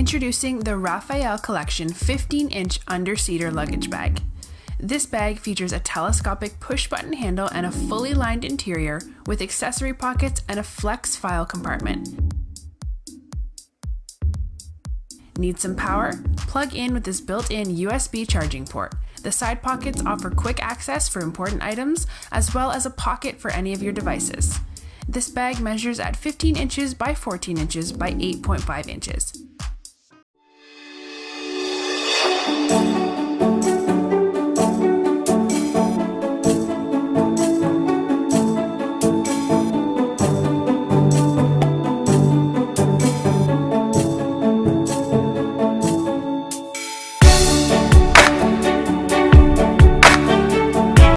Introducing the Raphael Collection 15-inch Underseater luggage bag. This bag features a telescopic push-button handle and a fully lined interior with accessory pockets and a flex file compartment. Need some power? Plug in with this built-in USB charging port. The side pockets offer quick access for important items, as well as a pocket for any of your devices. This bag measures at 15 inches by 14 inches by 8.5 inches.